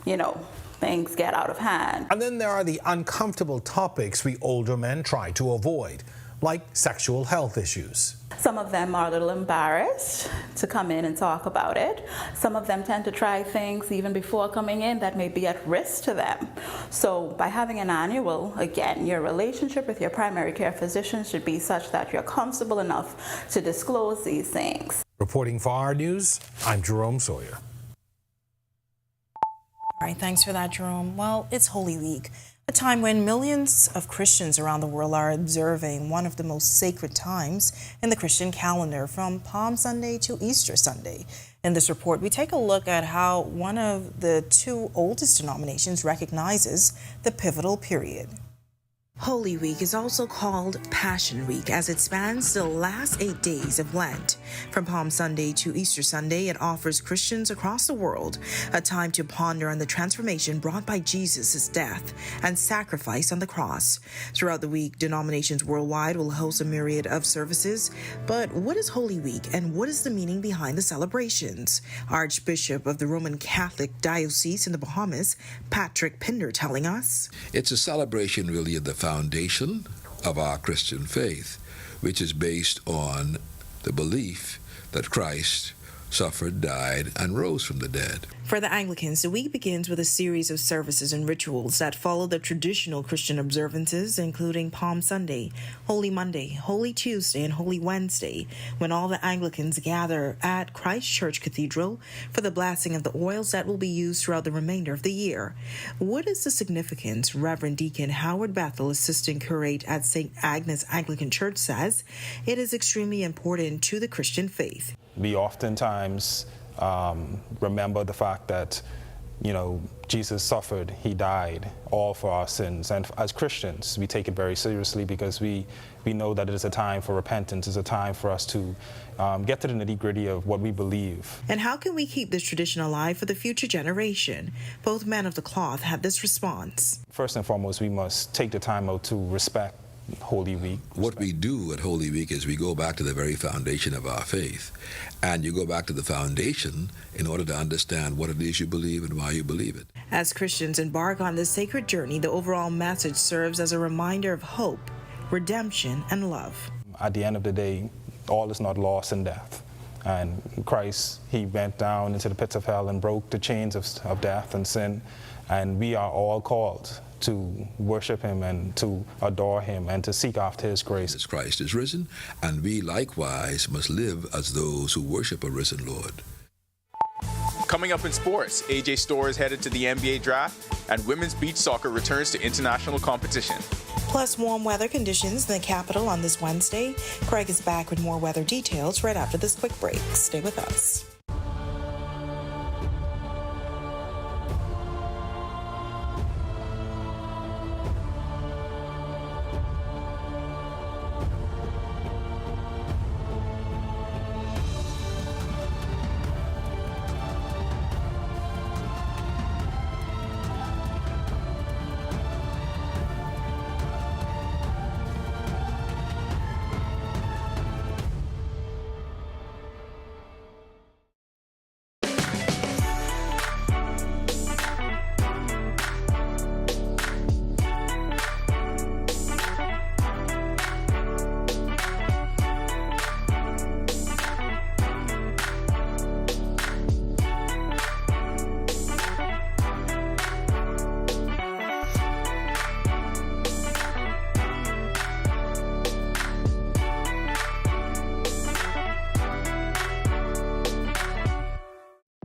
Speaker 12: things get out of hand.
Speaker 13: And then there are the uncomfortable topics we older men try to avoid, like sexual health issues.
Speaker 12: Some of them are a little embarrassed to come in and talk about it. Some of them tend to try things even before coming in that may be at risk to them. So by having an annual, again, your relationship with your primary care physician should be such that you're comfortable enough to disclose these things.
Speaker 13: Reporting for Our News, I'm Jerome Sawyer.
Speaker 22: All right, thanks for that, Jerome. Well, it's Holy Week, a time when millions of Christians around the world are observing one of the most sacred times in the Christian calendar, from Palm Sunday to Easter Sunday. In this report, we take a look at how one of the two oldest denominations recognizes the pivotal period. Holy Week is also called Passion Week, as it spans the last 8 days of Lent. From Palm Sunday to Easter Sunday, it offers Christians across the world a time to ponder on the transformation brought by Jesus' death and sacrifice on the cross. Throughout the week, denominations worldwide will host a myriad of services. But what is Holy Week, and what is the meaning behind the celebrations? Archbishop of the Roman Catholic Diocese in the Bahamas, Patrick Pinder, telling us.
Speaker 14: It's a celebration really of the foundation of our Christian faith, which is based on
Speaker 10: the belief that Christ suffered, died, and rose from the dead.
Speaker 22: For the Anglicans, the week begins with a series of services and rituals that follow the traditional Christian observances, including Palm Sunday, Holy Monday, Holy Tuesday, and Holy Wednesday, when all the Anglicans gather at Christ Church Cathedral for the blessing of the oils that will be used throughout the remainder of the year. What is the significance? Reverend Deacon Howard Bethel, Assistant Curate at St. Agnes Anglican Church, says it is extremely important to the Christian faith.
Speaker 14: We oftentimes remember the fact that, Jesus suffered, he died, all for our sins. And as Christians, we take it very seriously because we know that it is a time for repentance. It's a time for us to get to the nitty-gritty of what we believe.
Speaker 22: And how can we keep this tradition alive for the future generation? Both men of the cloth had this response.
Speaker 14: First and foremost, we must take the time out to respect Holy Week.
Speaker 10: What we do at Holy Week is we go back to the very foundation of our faith. And you go back to the foundation in order to understand what it is you believe and why you believe it.
Speaker 22: As Christians embark on this sacred journey, the overall message serves as a reminder of hope, redemption, and love.
Speaker 14: At the end of the day, all is not lost in death. And Christ, he went down into the pits of hell and broke the chains of death and sin. And we are all called to worship him and to adore him and to seek after his grace.
Speaker 10: As Christ is risen, and we likewise must live as those who worship a risen Lord.
Speaker 15: Coming up in sports, AJ Storr is headed to the NBA draft, and women's beach soccer returns to international competition.
Speaker 22: Plus warm weather conditions in the capital on this Wednesday. Craig is back with more weather details right after this quick break. Stay with us.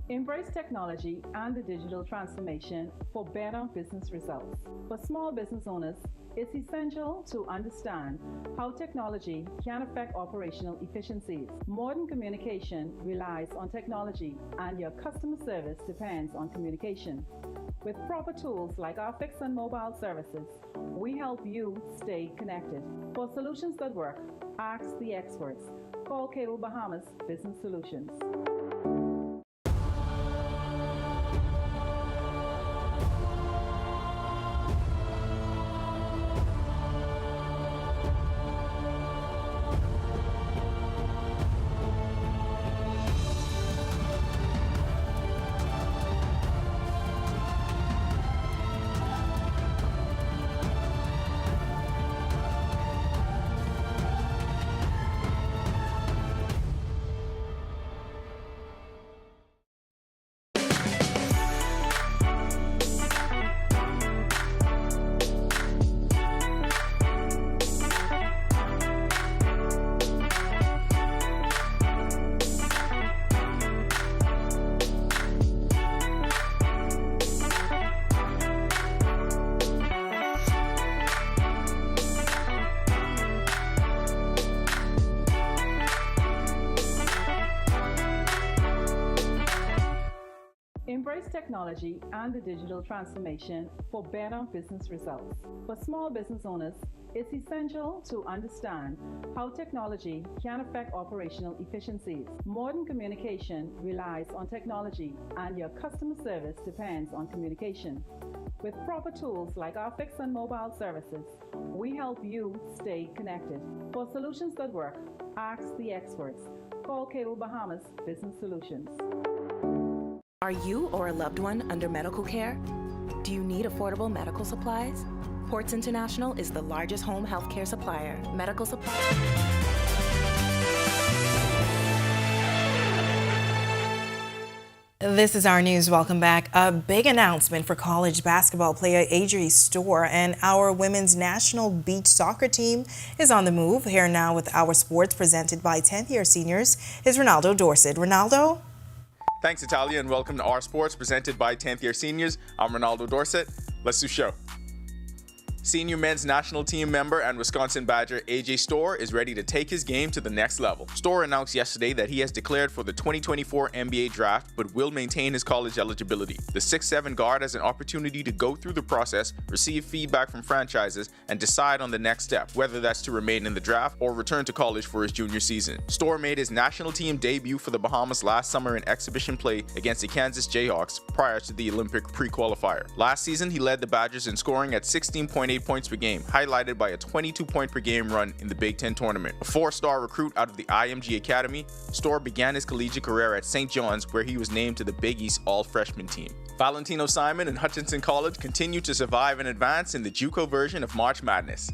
Speaker 7: Embrace technology and the digital transformation for better business results. For small business owners, it's essential to understand how technology can affect operational efficiencies. Modern communication relies on technology, and your customer service depends on communication. With proper tools like our fixed and mobile services, we help you stay connected. For solutions that work, ask the experts. Call Cable Bahamas Business Solutions. Embrace technology and the digital transformation for better business results. For small business owners, it's essential to understand how technology can affect operational efficiencies. Modern communication relies on technology, and your customer service depends on communication. With proper tools like our fixed and mobile services, we help you stay connected. For solutions that work, ask the experts. Call Cable Bahamas Business Solutions.
Speaker 9: Are you or a loved one under medical care? Do you need affordable medical supplies? Ports International is the largest home healthcare supplier. Medical supplies.
Speaker 22: This is Our News. Welcome back. A big announcement for college basketball player AJ Storr, and our women's national beach soccer team is on the move. Here now with Our Sports, presented by 10th year seniors, is Ronaldo Dorset. Ronaldo?
Speaker 15: Thanks, Italia, and welcome to Our Sports, presented by 10th year seniors. I'm Ronaldo Dorset. Let's do show. Senior men's national team member and Wisconsin Badger AJ Storr is ready to take his game to the next level. Storr announced yesterday that he has declared for the 2024 NBA draft but will maintain his college eligibility. The 6'7" guard has an opportunity to go through the process, receive feedback from franchises, and decide on the next step, whether that's to remain in the draft or return to college for his junior season. Storr made his national team debut for the Bahamas last summer in exhibition play against the Kansas Jayhawks prior to the Olympic pre-qualifier. Last season, he led the Badgers in scoring at 16.8 points per game, highlighted by a 22-point per game run in the Big Ten tournament. A 4-star recruit out of the IMG Academy, Storr began his collegiate career at St. John's, where he was named to the Big East All-Freshman team. Valentino Simon and Hutchinson College continue to survive and advance in the JUCO version of March Madness.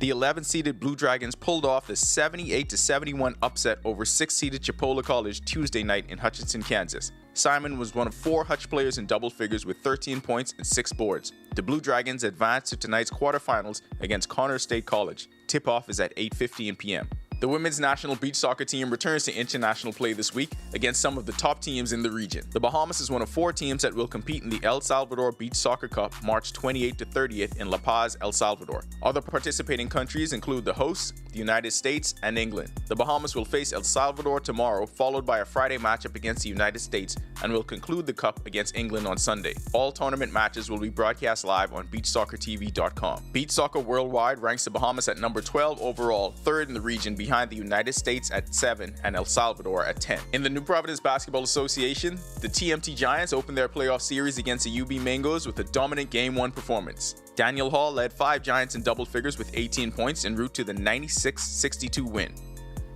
Speaker 15: The 11th-seeded Blue Dragons pulled off the 78-71 upset over 6th-seeded Chipola College Tuesday night in Hutchinson, Kansas. Simon was one of 4 Hutch players in double figures with 13 points and 6 boards. The Blue Dragons advanced to tonight's quarterfinals against Connors State College. Tip-off is at 8:15 p.m. The women's national beach soccer team returns to international play this week against some of the top teams in the region. The Bahamas is one of 4 teams that will compete in the El Salvador Beach Soccer Cup March 28th to 30th in La Paz, El Salvador. Other participating countries include the hosts, the United States, and England. The Bahamas will face El Salvador tomorrow, followed by a Friday matchup against the United States, and will conclude the cup against England on Sunday. All tournament matches will be broadcast live on beachsoccertv.com. Beach Soccer Worldwide ranks the Bahamas at number 12 overall, 3rd in the region behind the United States at 7 and El Salvador at 10. In the New Providence Basketball Association, the TMT Giants opened their playoff series against the UB Mangoes with a dominant Game 1 performance. Daniel Hall led 5 Giants in double figures with 18 points en route to the 96-62 win.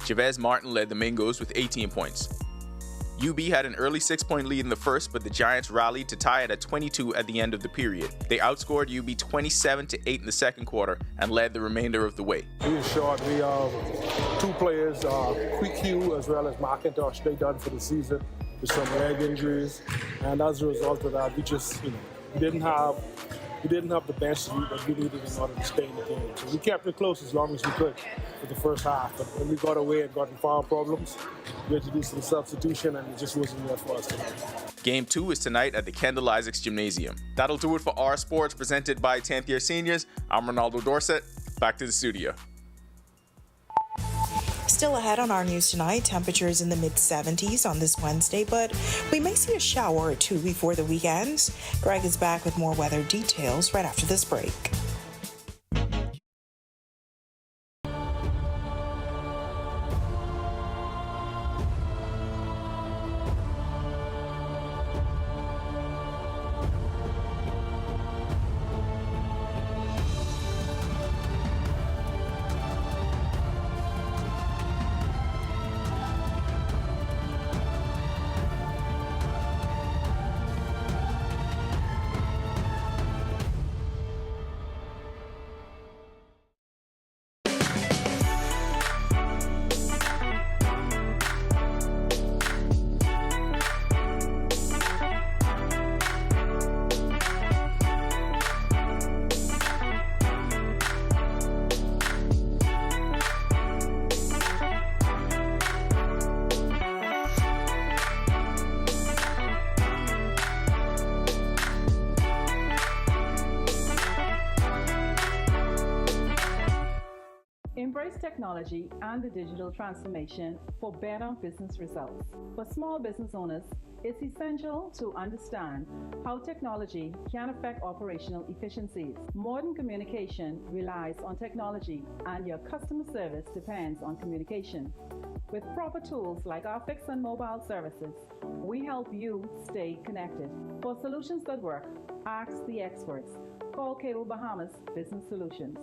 Speaker 15: Chavez Martin led the Mangoes with 18 points. UB had an early 6-point lead in the first, but the Giants rallied to tie it at 22 at the end of the period. They outscored UB 27-8 in the second quarter and led the remainder of the way.
Speaker 16: We were short. We 2 players, Quick Hugh as well as McIntosh, they done for the season with some leg injuries, and as a result of that, we just we didn't have the bench that we needed in order to stay in the game. So we kept it close as long as we could for the first half. But when we got away and got in foul problems, we had to do some substitution, and it just wasn't there for us tonight.
Speaker 15: Game 2 is tonight at the Kendall Isaacs Gymnasium. That'll do it for Our Sports, presented by 10th year seniors. I'm Ronaldo Dorset. Back to the studio.
Speaker 22: Still ahead on Our News tonight, temperatures in the mid-70s on this Wednesday, but we may see a shower or 2 before the weekends. Greg is back with more weather details right after this break.
Speaker 7: Embrace technology and the digital transformation for better business results. For small business owners, it's essential to understand how technology can affect operational efficiencies. Modern communication relies on technology, and your customer service depends on communication. With proper tools like our fixed and mobile services, we help you stay connected. For solutions that work, ask the experts. Call Cable Bahamas Business Solutions.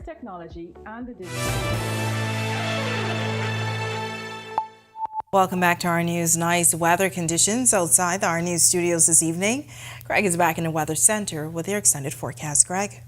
Speaker 7: latest technology and the digital.
Speaker 22: Welcome back to our news. Nice weather conditions outside the Our News studios this evening. Greg is back in the Weather Center with your extended forecast. Greg.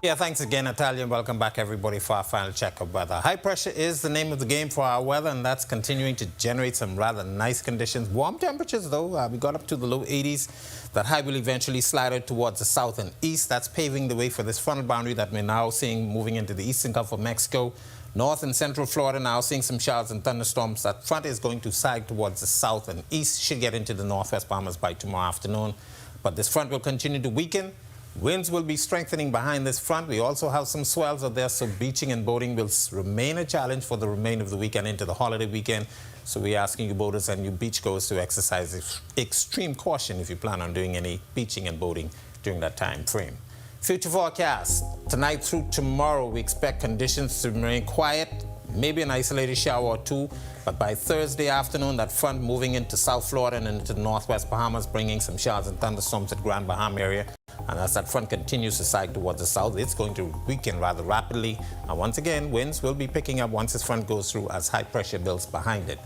Speaker 6: Yeah, thanks again, Natalia, and welcome back, everybody, for our final check of weather. High pressure is the name of the game for our weather, and that's continuing to generate some rather nice conditions. Warm temperatures, though. We got up to the low 80s. That high will eventually slide out towards the south and east. That's paving the way for this frontal boundary that we're now seeing moving into the eastern Gulf of Mexico. North and central Florida now seeing some showers and thunderstorms. That front is going to sag towards the south and east. Should get into the northwest Bahamas by tomorrow afternoon. But this front will continue to weaken. Winds will be strengthening behind this front. We also have some swells out there, so beaching and boating will remain a challenge for the remainder of the weekend into the holiday weekend. So we're asking you boaters and you beachgoers to exercise extreme caution if you plan on doing any beaching and boating during that time frame. Future forecast. Tonight through tomorrow, we expect conditions to remain quiet, maybe an isolated shower or two, but by Thursday afternoon, that front moving into South Florida and into the northwest Bahamas, bringing some showers and thunderstorms at Grand Bahama area. And as that front continues to sag towards the south, it's going to weaken rather rapidly. And once again, winds will be picking up once this front goes through as high pressure builds behind it.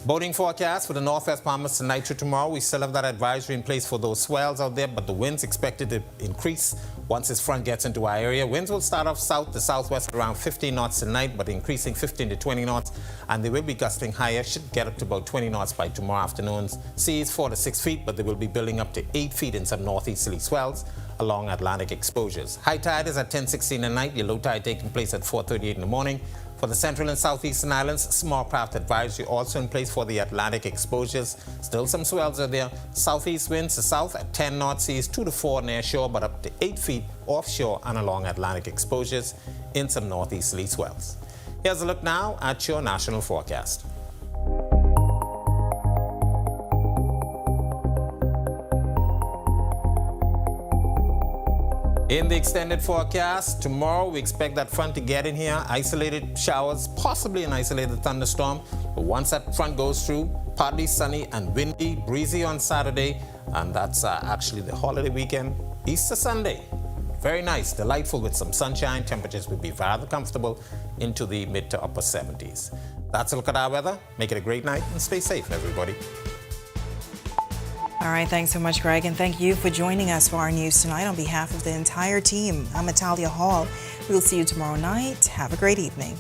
Speaker 6: Boating forecast for the northwest Bahamas tonight through tomorrow. We still have that advisory in place for those swells out there, but the winds expected to increase once this front gets into our area. Winds will start off south to southwest around 15 knots tonight, but increasing 15 to 20 knots, and they will be gusting higher, should get up to about 20 knots by tomorrow afternoon. Seas 4 to 6 feet, but they will be building up to 8 feet in some northeasterly swells along Atlantic exposures. High tide is at 10:16 at night, your low tide taking place at 4:38 in the morning. For the central and southeastern islands, small craft advisory also in place for the Atlantic exposures. Still some swells are there. Southeast winds to south at 10 knots, seas 2 to 4 near shore, but up to 8 feet offshore and along Atlantic exposures in some northeasterly swells. Here's a look now at your national forecast. In the extended forecast, tomorrow we expect that front to get in here, isolated showers, possibly an isolated thunderstorm. But once that front goes through, partly sunny and windy, breezy on Saturday, and that's actually the holiday weekend, Easter Sunday. Very nice, delightful with some sunshine. Temperatures will be rather comfortable into the mid to upper 70s. That's a look at our weather. Make it a great night and stay safe, everybody.
Speaker 22: All right, thanks so much, Greg, and thank you for joining us for our news tonight. On behalf of the entire team, I'm Natalia Hall. We'll see you tomorrow night. Have a great evening.